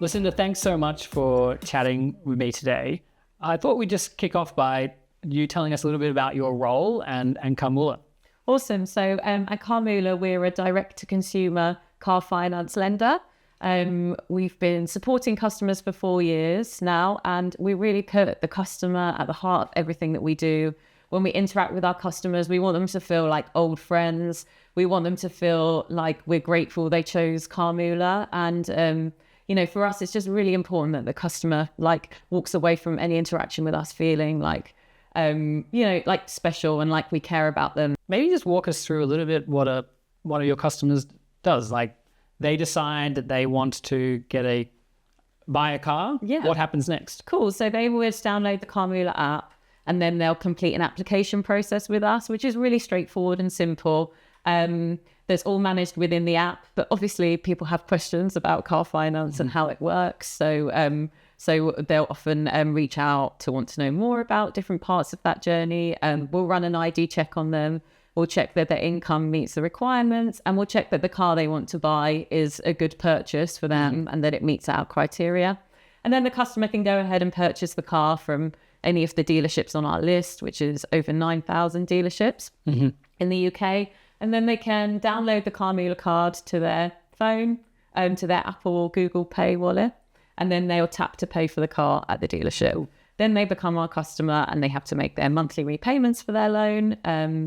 Lucinda, thanks so much for chatting with me today. I thought we'd just kick off by you telling us a little bit about your role and Carmoola. Awesome. So at Carmoola, we're a direct-to-consumer car finance lender. We've been supporting customers for 4 years now, and we really put the customer at the heart of everything that we do. When we interact with our customers, we want them to feel like old friends. We want them to feel like we're grateful they chose Carmoola. And, for us, it's just really important that the customer walks away from any interaction with us feeling like special and like we care about them. Maybe just walk us through a little bit what one of your customers does. Like they decide that they want to buy a car. Yeah. What happens next? Cool. So they would download the Carmoola app and then they'll complete an application process with us, which is really straightforward and simple. That's all managed within the app, but obviously people have questions about car finance and how it works. So they'll often reach out to want to know more about different parts of that journey. We'll run an ID check on them. We'll check that their income meets the requirements, and we'll check that the car they want to buy is a good purchase for them and that it meets our criteria. And then the customer can go ahead and purchase the car from any of the dealerships on our list, which is over 9,000 dealerships in the UK. And then they can download the Carmoola card to their phone, to their Apple or Google Pay wallet, and then they'll tap to pay for the car at the dealership. Then they become our customer and they have to make their monthly repayments for their loan.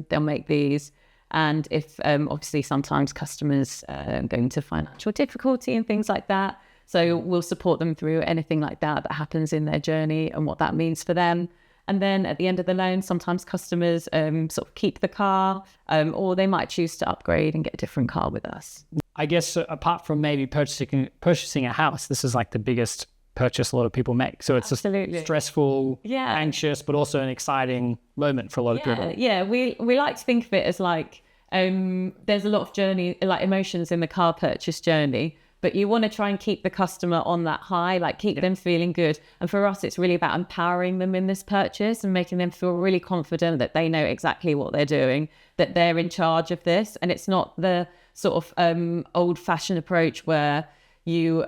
They'll make these. And if obviously sometimes customers go into financial difficulty and things like that, so we'll support them through anything like that happens in their journey and what that means for them. And then at the end of the loan, sometimes customers sort of keep the car or they might choose to upgrade and get a different car with us. I guess apart from maybe purchasing a house, this is like the biggest purchase a lot of people make. So it's Absolutely. a stressful, anxious, but also an exciting moment for a lot of people. Yeah, we like to think of it as like there's a lot of emotions in the car purchase journey, but you want to try and keep the customer on that high, keep them feeling good. And for us, it's really about empowering them in this purchase and making them feel really confident that they know exactly what they're doing, that they're in charge of this. And it's not the sort of old-fashioned approach where you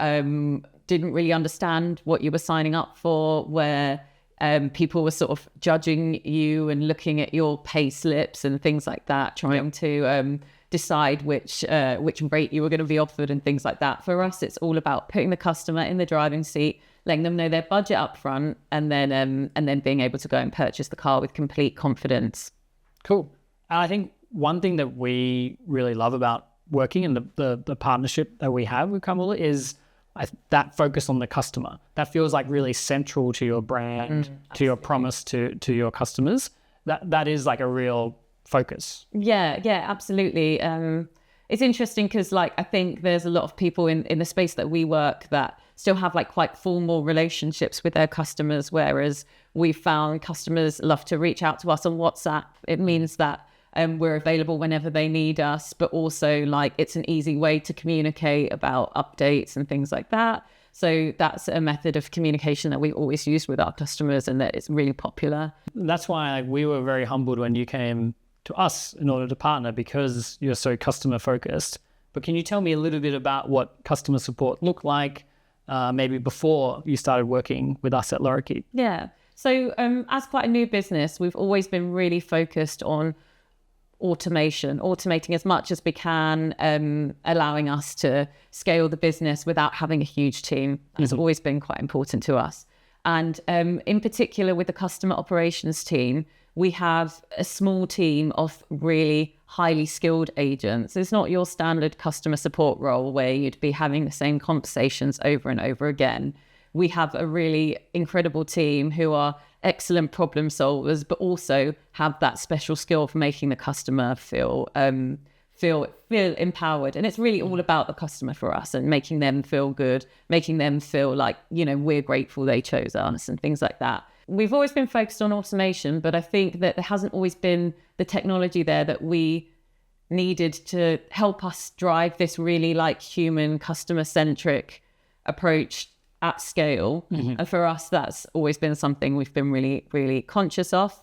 didn't really understand what you were signing up for, where people were sort of judging you and looking at your pay slips and things like that, trying to decide which rate you were going to be offered and things like that. For us, it's all about putting the customer in the driving seat, letting them know their budget up front, and then being able to go and purchase the car with complete confidence. Cool. And I think one thing that we really love about working and the partnership that we have with Carmoola is that focus on the customer. That feels like really central to your brand, to your promise to your customers. That is like a real focus. Yeah, absolutely. It's interesting because I think there's a lot of people in the space that we work that still have quite formal relationships with their customers, whereas we've found customers love to reach out to us on WhatsApp. It means that we're available whenever they need us, but also it's an easy way to communicate about updates and things like that. So that's a method of communication that we always use with our customers and that it's really popular. That's why we were very humbled when you came to us in order to partner, because you're so customer focused. But can you tell me a little bit about what customer support looked like maybe before you started working with us at Lorikeet? Yeah. So as quite a new business, we've always been really focused on automating as much as we can, allowing us to scale the business without having a huge team. That's always been quite important to us. And in particular with the customer operations team, we have a small team of really highly skilled agents. It's not your standard customer support role where you'd be having the same conversations over and over again. We have a really incredible team who are excellent problem solvers, but also have that special skill for making the customer feel empowered. And it's really all about the customer for us and making them feel good, making them feel like, we're grateful they chose us and things like that. We've always been focused on automation, but I think that there hasn't always been the technology there that we needed to help us drive this really human customer centric approach at scale. And for us, that's always been something we've been really, really conscious of.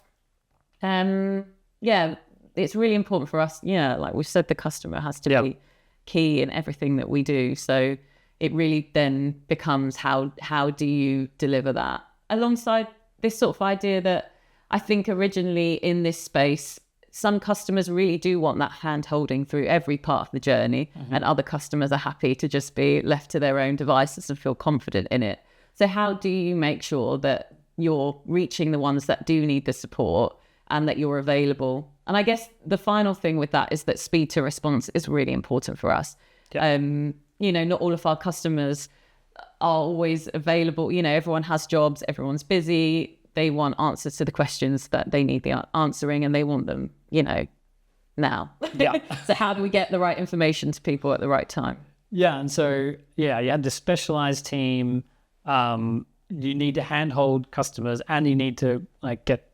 It's really important for us. Like we said, the customer has to be key in everything that we do. So it really then becomes how do you deliver that alongside this sort of idea that I think originally in this space, some customers really do want that hand holding through every part of the journey, and other customers are happy to just be left to their own devices and feel confident in it. So how do you make sure that you're reaching the ones that do need the support and that you're available? And I guess the final thing with that is that speed to response is really important for us. Yeah. Not all of our customers are always available. Everyone has jobs, everyone's busy. They want answers to the questions that they need the answering, and they want them, now. Yeah. So how do we get the right information to people at the right time? Yeah. And so, you had the specialized team. You need to handhold customers, and you need to get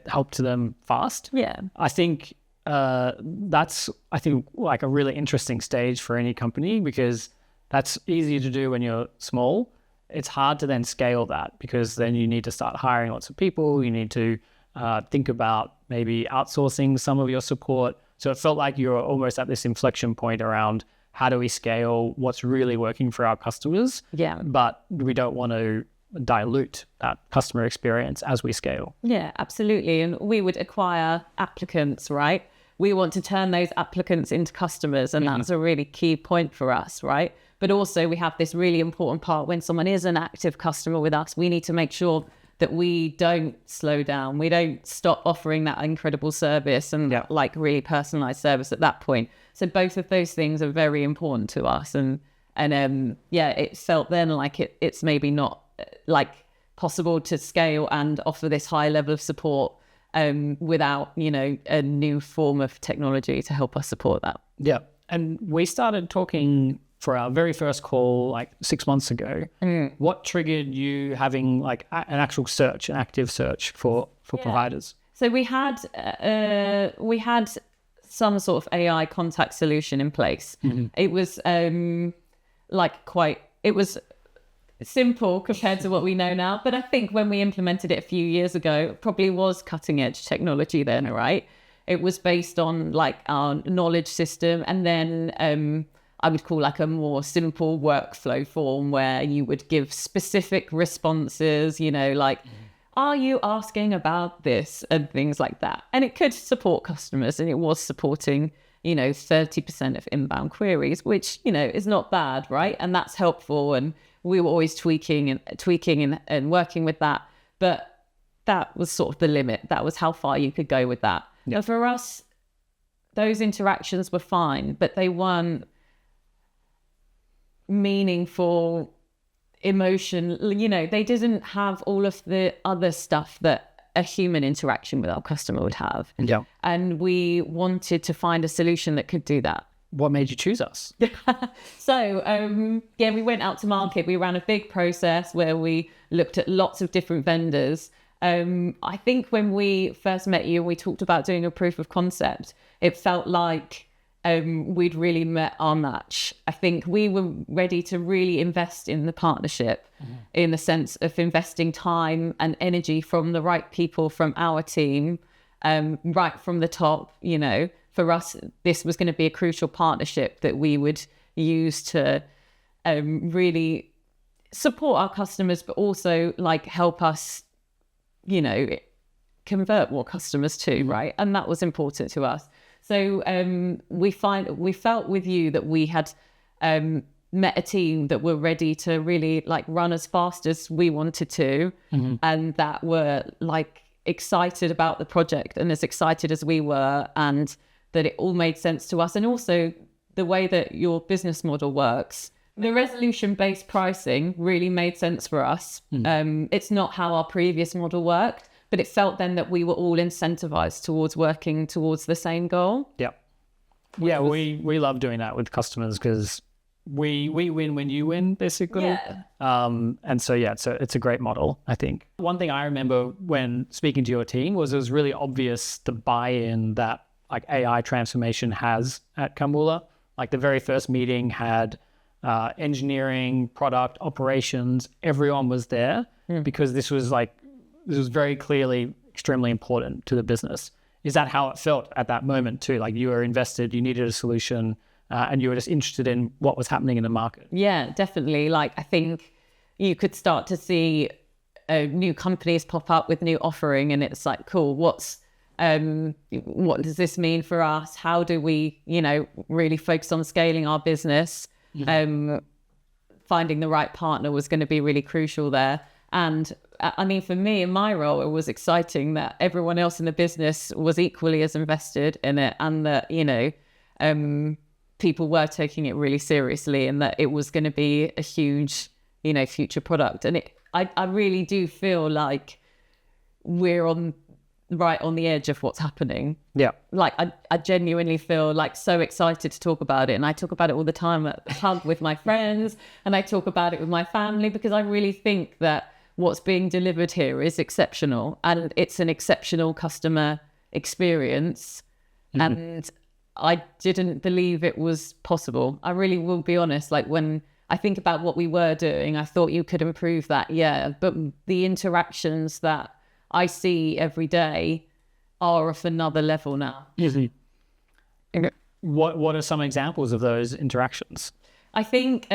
help to them fast. Yeah. I think that's like a really interesting stage for any company, because that's easy to do when you're small. It's hard to then scale that, because then you need to start hiring lots of people. You need to think about maybe outsourcing some of your support. So it felt like you were almost at this inflection point around how do we scale what's really working for our customers? Yeah. But we don't want to dilute that customer experience as we scale. Yeah, absolutely. And we would acquire applicants, right? We want to turn those applicants into customers, and that's a really key point for us, right? But also we have this really important part when someone is an active customer with us, we need to make sure that we don't slow down. We don't stop offering that incredible service and really personalized service at that point. So both of those things are very important to us. And it felt then like it's maybe not possible to scale and offer this high level of support without, a new form of technology to help us support that. Yeah. And we started talking for our very first call 6 months ago. What triggered you having an actual search, an active search for providers? So we had some sort of AI contact solution in place. It was it was simple compared to what we know now. But I think when we implemented it a few years ago, it probably was cutting edge technology then, right? It was based on our knowledge system, and then I would call a more simple workflow form where you would give specific responses, are you asking about this, and things like that. And it could support customers, and it was supporting, 30% of inbound queries, which, is not bad, right? And that's helpful. And we were always tweaking and working with that. But that was sort of the limit. That was how far you could go with that. Yeah. And for us, those interactions were fine, but they weren't meaningful emotion. They didn't have all of the other stuff that a human interaction with our customer would have. Yeah. And we wanted to find a solution that could do that. What made you choose us? So, we went out to market. We ran a big process where we looked at lots of different vendors. I think when we first met you and we talked about doing a proof of concept, it felt like we'd really met our match. I think we were ready to really invest in the partnership in the sense of investing time and energy from the right people from our team, right from the top. For us, this was going to be a crucial partnership that we would use to really support our customers, but also help us, convert more customers too, right? And that was important to us. So we felt with you that we had met a team that were ready to really run as fast as we wanted to, and that were excited about the project and as excited as we were, and that it all made sense to us. And also the way that your business model works, the resolution-based pricing really made sense for us. It's not how our previous model worked, but it felt then that we were all incentivized towards working towards the same goal. Yeah. Yeah, we love doing that with customers because we win when you win, basically. Yeah. And so, it's a great model, I think. One thing I remember when speaking to your team was it was really obvious the buy-in that AI transformation has at Carmoola. The very first meeting had engineering, product, operations, everyone was there because this was very clearly extremely important to the business. Is that how it felt at that moment too? You were invested, you needed a solution, and you were just interested in what was happening in the market. Yeah, definitely. Like, I think you could start to see new companies pop up with new offering, and it's like, cool, what does this mean for us? How do we, really focus on scaling our business? Finding the right partner was going to be really crucial there. And I mean, for me, in my role, it was exciting that everyone else in the business was equally as invested in it, and that, people were taking it really seriously, and that it was going to be a huge, future product. And I really do feel like we're right on the edge of what's happening. Yeah. Like, I genuinely feel like so excited to talk about it. And I talk about it all the time at the pub with my friends, and I talk about it with my family, because I really think that what's being delivered here is exceptional, and it's an exceptional customer experience. And I didn't believe it was possible. I really will be honest. Like, when I think about what we were doing, I thought you could improve that. Yeah. But the interactions that I see every day are of another level now. What are some examples of those interactions? I think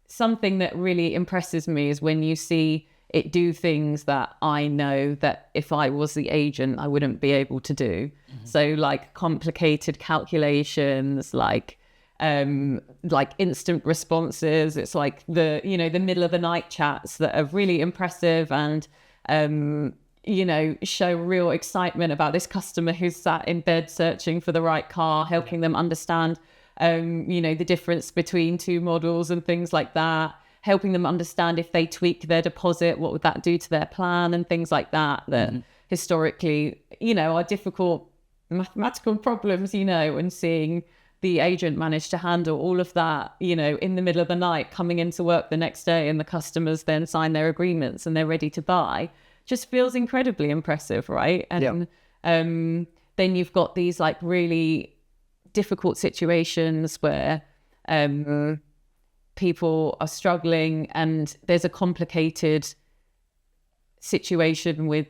something that really impresses me is when you see it do things that I know that if I was the agent, I wouldn't be able to do. So like complicated calculations, like instant responses. It's like the middle of the night chats that are really impressive, and show real excitement about this customer who's sat in bed searching for the right car, helping them understand the difference between two models and things like that, helping them understand if they tweak their deposit, what would that do to their plan, and things like that historically are difficult mathematical problems, and seeing the agent manage to handle all of that, in the middle of the night, coming into work the next day, and the customers then sign their agreements and they're ready to buy, just feels incredibly impressive, right? And then you've got these like really difficult situations where people are struggling, and there's a complicated situation with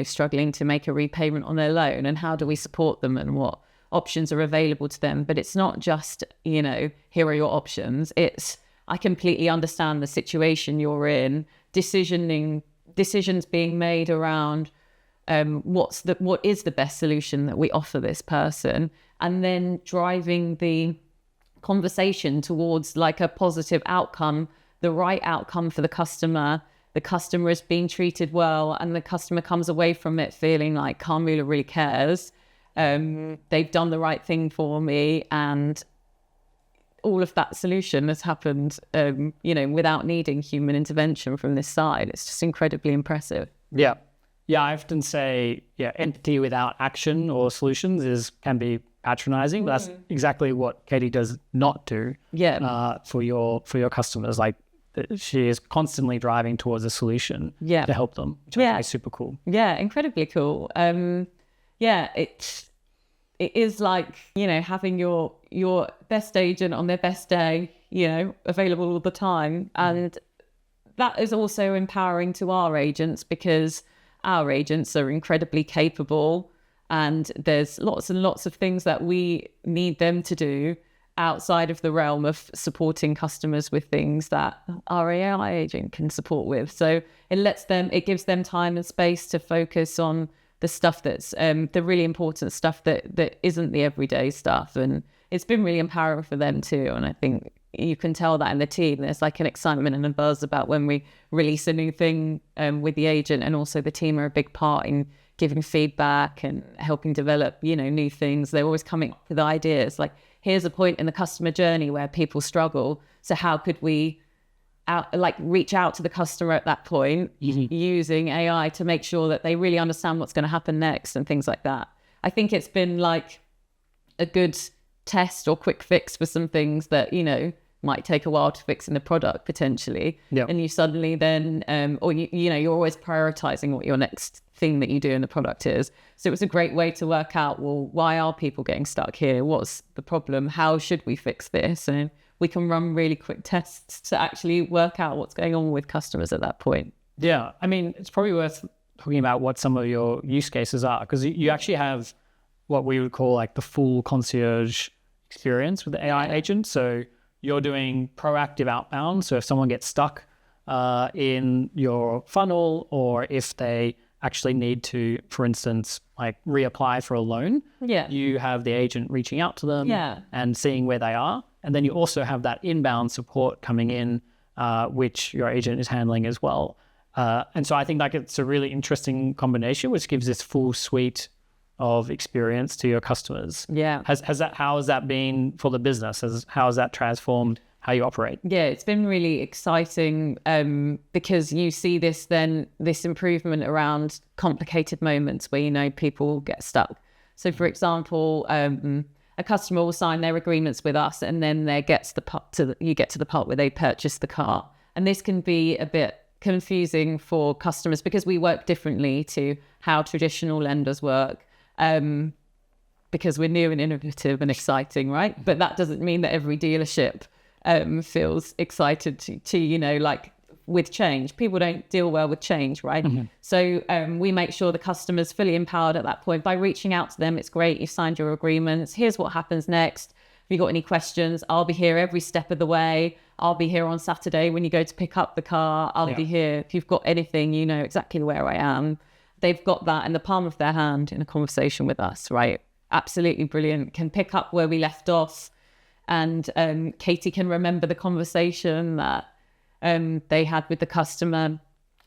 struggling to make a repayment on their loan, and how do we support them, and what options are available to them. But it's not just here are your options. It's I completely understand the situation you're in, decisions being made around what is the best solution that we offer this person, and then driving the conversation towards like a positive outcome, the right outcome for the customer. The customer is being treated well, and the customer comes away from it feeling like Carmoola really cares. They've done the right thing for me, and all of that solution has happened, without needing human intervention from this side. It's just incredibly impressive. Yeah. I often say, empathy without action or solutions can be patronizing, but that's exactly what Katie does not do. For your customers. Like, she is constantly driving towards a solution to help them, which I think is super cool. Yeah, incredibly cool. It is like, having your best agent on their best day, available all the time. And that is also empowering to our agents, because our agents are incredibly capable, and there's lots and lots of things that we need them to do outside of the realm of supporting customers with things that our AI agent can support with. So it gives them time and space to focus on the stuff that's the really important stuff that isn't the everyday stuff. And it's been really empowering for them too. And I think you can tell that in the team. There's like an excitement and a buzz about when we release a new thing with the agent, and also the team are a big part in giving feedback and helping develop, new things. They're always coming up with ideas like, here's a point in the customer journey where people struggle. So how could we reach out to the customer at that point using AI to make sure that they really understand what's going to happen next, and things like that. I think it's been like a good test or quick fix for some things that, might take a while to fix in the product potentially. And you suddenly then, you're always prioritizing what your next thing that you do in the product is. So it was a great way to work out, well, why are people getting stuck here? What's the problem? How should we fix this? And we can run really quick tests to actually work out what's going on with customers at that point. Yeah. I mean, it's probably worth talking about what some of your use cases are, because you actually have what we would call like the full concierge experience with the AI agent. So you're doing proactive outbound. So if someone gets stuck in your funnel, or if they actually need to, for instance, like reapply for a loan, you have the agent reaching out to them and seeing where they are. And then you also have that inbound support coming in, which your agent is handling as well. And so I think like it's a really interesting combination, which gives this full suite of experience to your customers. Yeah. How has that been for the business? How has that transformed how you operate? Yeah, it's been really exciting because you see this improvement around complicated moments where, people get stuck. So for example, a customer will sign their agreements with us, and then you get to the part where they purchase the car. And this can be a bit confusing for customers because we work differently to how traditional lenders work. Because we're new and innovative and exciting, right? But that doesn't mean that every dealership feels excited to like with change. People don't deal well with change, right? Mm-hmm. So we make sure the customer's fully empowered at that point by reaching out to them. It's great, you signed your agreements. Here's what happens next. If you got any questions, I'll be here every step of the way. I'll be here on Saturday when you go to pick up the car. I'll be here. If you've got anything, you know exactly where I am. They've got that in the palm of their hand in a conversation with us, right? Absolutely brilliant. Can pick up where we left off. And Katie can remember the conversation that they had with the customer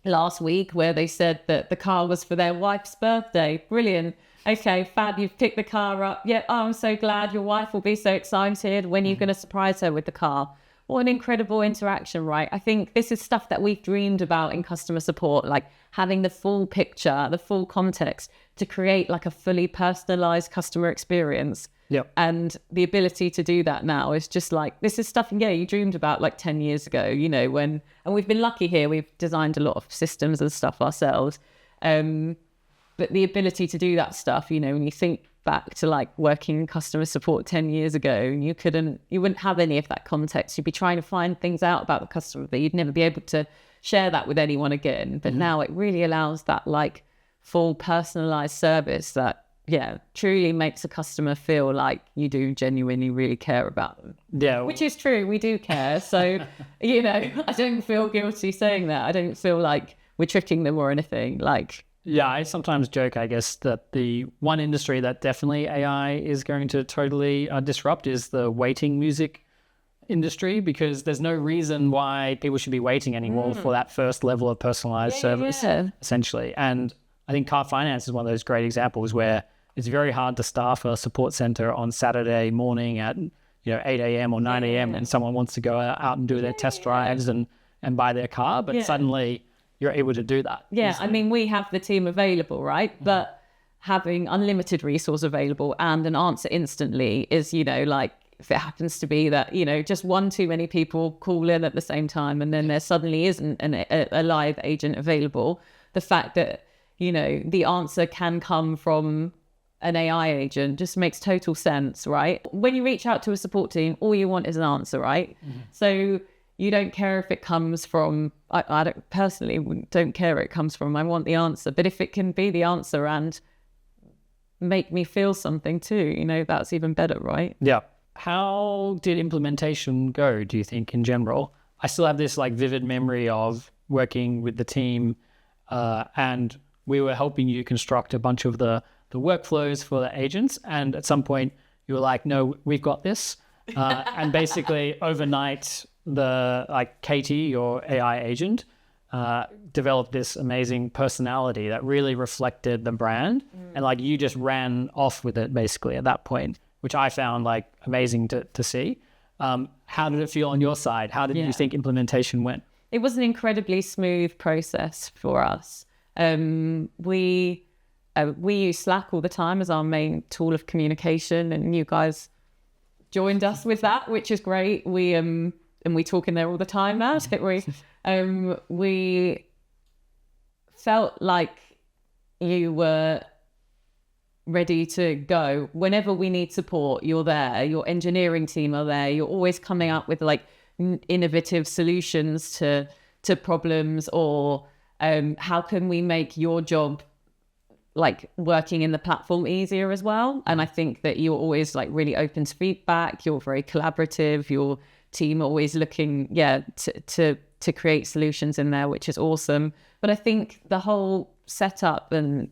last week where they said that the car was for their wife's birthday. Brilliant. Okay, fab, you've picked the car up. Yeah, oh, I'm so glad. Your wife will be so excited. When are you going to surprise her with the car? What an incredible interaction, right? I think this is stuff that we've dreamed about in customer support, like having the full picture, the full context to create like a fully personalized customer experience. Yep. And the ability to do that now is just like, this is stuff, you dreamed about like 10 years ago, and we've been lucky here. We've designed a lot of systems and stuff ourselves. But the ability to do that stuff, when you think back to like working in customer support 10 years ago, you wouldn't have any of that context. You'd be trying to find things out about the customer, but you'd never be able to share that with anyone again. But now it really allows that like full personalized service that, truly makes a customer feel like you do genuinely really care about them. Yeah. Which is true. We do care. So, I don't feel guilty saying that. I don't feel like we're tricking them or anything. Yeah, I sometimes joke, I guess, that the one industry that definitely AI is going to totally disrupt is the waiting music industry, because there's no reason why people should be waiting anymore for that first level of personalized service, essentially. And I think car finance is one of those great examples where it's very hard to staff a support center on Saturday morning at 8 a.m. or 9 a.m. and someone wants to go out and do their test drives and buy their car, but suddenly you're able to do that. Yeah, easily. I mean, we have the team available, right? But having unlimited resource available and an answer instantly is, if it happens to be that, just one too many people call in at the same time and then there suddenly isn't a live agent available, the fact that, the answer can come from an AI agent just makes total sense, right? When you reach out to a support team, all you want is an answer, right? Mm-hmm. So you don't care if it comes from, I don't personally don't care it comes from, I want the answer. But if it can be the answer and make me feel something too, that's even better, right? Yeah. How did implementation go, do you think, in general? I still have this vivid memory of working with the team and we were helping you construct a bunch of the workflows for the agents. And at some point you were like, no, we've got this. And basically overnight, Katie, your AI agent, developed this amazing personality that really reflected the brand. And you just ran off with it basically at that point, which I found amazing to see. How did it feel on your side? How did you think implementation went? It was an incredibly smooth process for us. We use Slack all the time as our main tool of communication, and you guys joined us with that, which is great. And we talk in there all the time now, don't we? We felt like you were ready to go. Whenever we need support, you're there. Your engineering team are there. You're always coming up with innovative solutions to problems, or how can we make your job like working in the platform easier as well. And I think that you're always like really open to feedback. You're very collaborative. Your team are always looking, to create solutions in there, which is awesome. But I think the whole setup and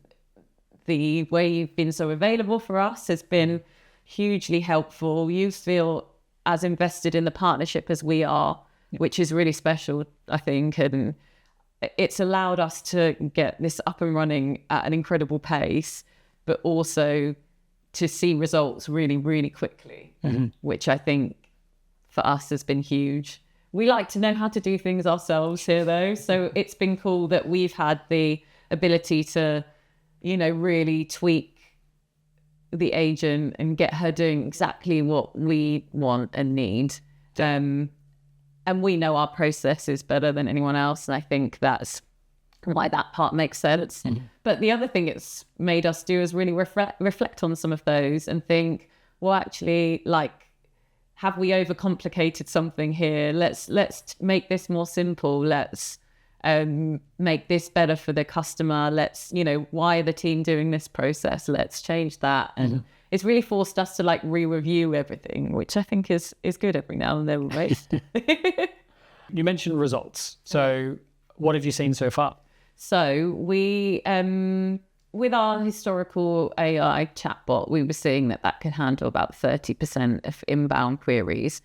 the way you've been so available for us has been hugely helpful. You feel as invested in the partnership as we are, which is really special, I think. And it's allowed us to get this up and running at an incredible pace, but also to see results really, really quickly, which I think for us has been huge. We like to know how to do things ourselves here, though. So it's been cool that we've had the ability to, really tweak the agent and get her doing exactly what we want and need. And we know our process is better than anyone else. And I think that's why that part makes sense. But the other thing it's made us do is really reflect on some of those and think, well, actually, like, have we overcomplicated something here? Let's make this more simple. Let's make this better for the customer. Let's, why are the team doing this process? Let's change that. And it's really forced us to like re-review everything, which I think is good every now and then, right? You mentioned results. So what have you seen so far? So we, with our historical AI chatbot, we were seeing that could handle about 30% of inbound queries.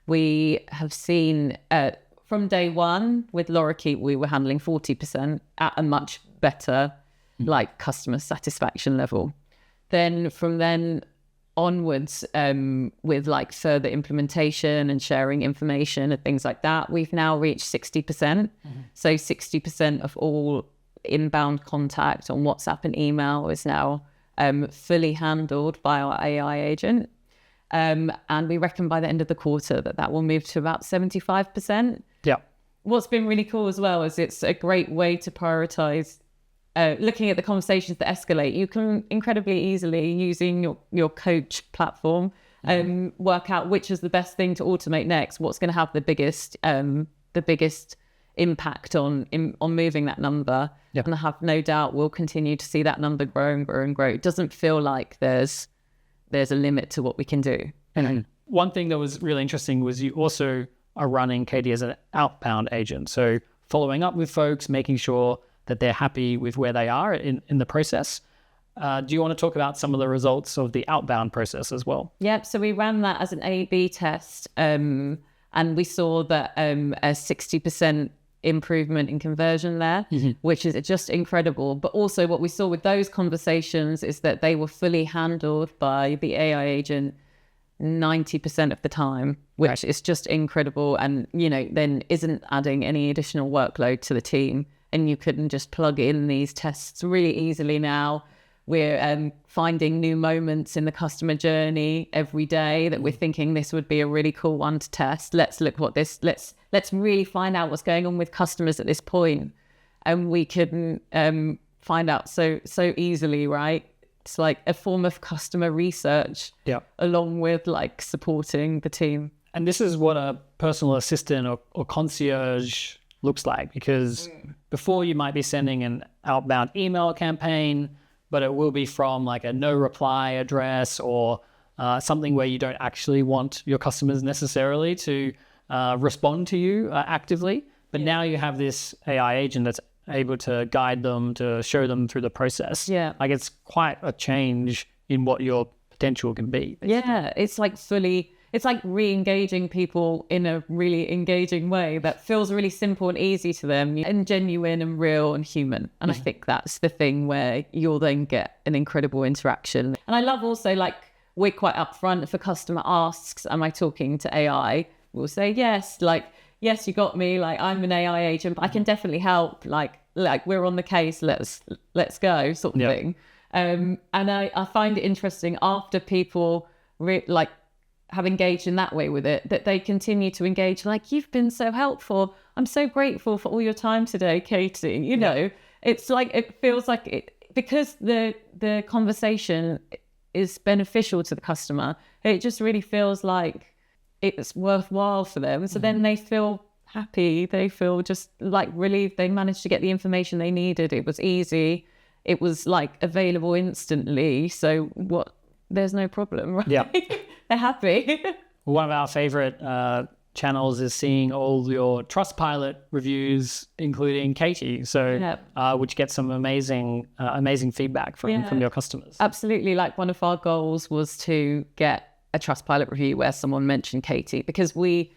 We have seen from day one with Lorikeet, we were handling 40% at a much better like customer satisfaction level. Then from then onwards, with like further implementation and sharing information and things like that, we've now reached 60%. So 60% of all inbound contact on WhatsApp and email is now fully handled by our AI agent. And we reckon by the end of the quarter that will move to about 75%. Yeah. What's been really cool as well is it's a great way to prioritize looking at the conversations that escalate. You can incredibly easily, using your coach platform, work out which is the best thing to automate next, what's going to have the biggest impact on moving that number. Yep. And I have no doubt we'll continue to see that number grow and grow and grow. It doesn't feel like there's a limit to what we can do. And one thing that was really interesting was you also are running Katie as an outbound agent. So following up with folks, making sure that they're happy with where they are in the process. Do you want to talk about some of the results of the outbound process as well? Yep. So we ran that as an A/B test, and we saw that a 60% improvement in conversion there, which is just incredible. But also what we saw with those conversations is that they were fully handled by the AI agent 90% of the time, which is just incredible. And, then isn't adding any additional workload to the team. And you couldn't just plug in these tests really easily now. We're finding new moments in the customer journey every day that we're thinking this would be a really cool one to test. Let's really find out what's going on with customers at this point. And we can find out so easily, right? It's like a form of customer research, along with like supporting the team. And this is what a personal assistant or concierge looks like, because before you might be sending an outbound email campaign, but it will be from like a no reply address or something where you don't actually want your customers necessarily to respond to you actively. But now you have this AI agent that's able to guide them, to show them through the process. Yeah. Like it's quite a change in what your potential can be. Basically. Yeah. It's like re-engaging people in a really engaging way that feels really simple and easy to them and genuine and real and human. And I think that's the thing where you'll then get an incredible interaction. And I love also like we're quite upfront if a customer asks, am I talking to AI? We'll say, yes, yes, you got me. Like I'm an AI agent, but I can definitely help. Like we're on the case. Let's go sort of thing. And I find it interesting after people have engaged in that way with it, that they continue to engage like, you've been so helpful. I'm so grateful for all your time today, Katie. It's like, it feels like it, because the conversation is beneficial to the customer, it just really feels like it's worthwhile for them. So then they feel happy. They feel just like relieved. They managed to get the information they needed. It was easy. it was like available instantly. So there's no problem, right? Yeah. They're happy. One of our favorite channels is seeing all your Trustpilot reviews, including Katie. So, which gets some amazing feedback from your customers. Absolutely. Like one of our goals was to get a Trustpilot review where someone mentioned Katie, because we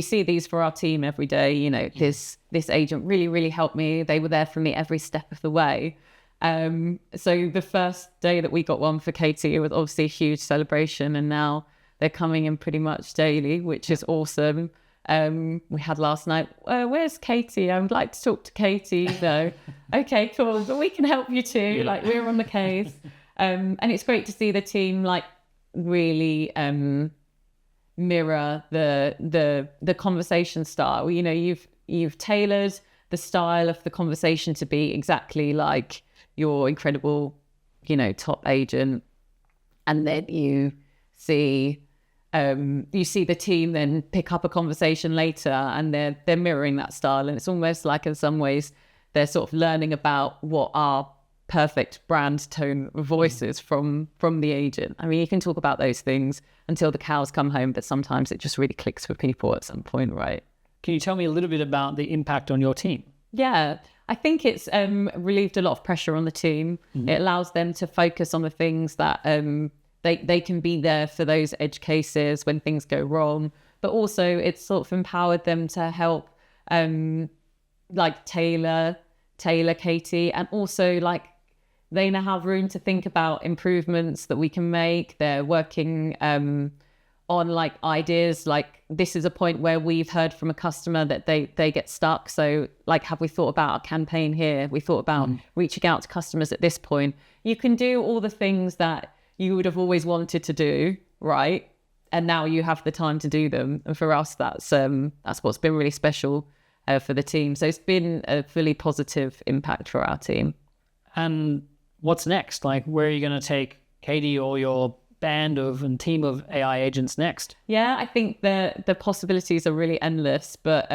see these for our team every day. You know, this agent really, really helped me. They were there for me every step of the way. So the first day that we got one for Katie, it was obviously a huge celebration, and now they're coming in pretty much daily, which is awesome. We had last night, where's Katie? I would like to talk to Katie. So, okay, cool. But we can help you too. Like, we're on the case. And it's great to see the team like really mirror the conversation style. You know, you've tailored the style of the conversation to be exactly like your incredible, you know, top agent. And then you see the team then pick up a conversation later, and they're mirroring that style. And it's almost like in some ways they're sort of learning about what our perfect brand tone voice is from the agent. I mean, you can talk about those things until the cows come home, but sometimes it just really clicks for people at some point, right? Can you tell me a little bit about the impact on your team? Yeah, I think it's relieved a lot of pressure on the team. It allows them to focus on the things that they can be there for those edge cases when things go wrong, but also it's sort of empowered them to help like tailor Katie, and also like they now have room to think about improvements that we can make. They're working on like ideas, like this is a point where we've heard from a customer that they get stuck. So like, have we thought about our campaign here? We thought about reaching out to customers at this point. You can do all the things that you would have always wanted to do, right? And now you have the time to do them. And for us, that's what's been really special for the team. So it's been a fully positive impact for our team. And what's next? Like, where are you going to take Katie or your band and team of AI agents next? Yeah, I think the possibilities are really endless, but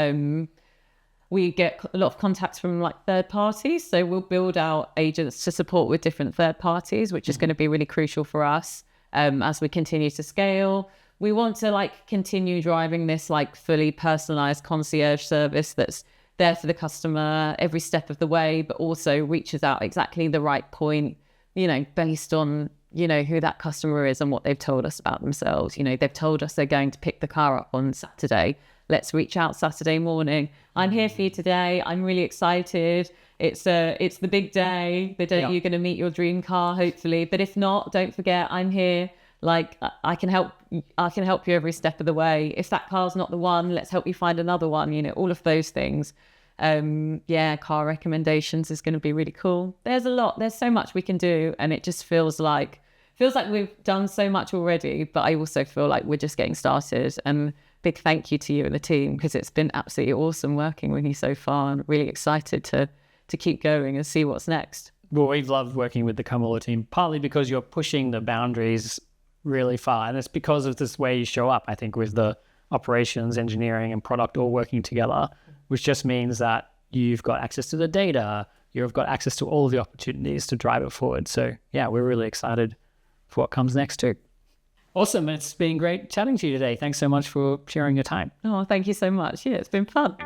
we get a lot of contacts from like third parties. So we'll build out agents to support with different third parties, which is going to be really crucial for us as we continue to scale. We want to like continue driving this like fully personalized concierge service that's there for the customer every step of the way, but also reaches out exactly the right point, you know, based on, you know, who that customer is and what they've told us about themselves. You know, they've told us they're going to pick the car up on Saturday. Let's reach out Saturday morning. I'm here for you today. I'm really excited. It's the big day, the day you're going to meet your dream car, hopefully. But if not, don't forget, I'm here. Like, I can help you every step of the way. If that car's not the one, let's help you find another one. You know, all of those things. Car recommendations is going to be really cool. There's so much we can do, and it just feels like we've done so much already, but I also feel like we're just getting started. And big thank you to you and the team, because it's been absolutely awesome working with you so far, and really excited to keep going and see what's next. Well, we've loved working with the Carmoola team, partly because you're pushing the boundaries really far, and it's because of this way you show up, I think, with the operations, engineering and product all working together, which just means that you've got access to the data, you've got access to all of the opportunities to drive it forward. So yeah, we're really excited for what comes next too. Awesome. It's been great chatting to you today. Thanks so much for sharing your time. Oh, thank you so much. Yeah, it's been fun.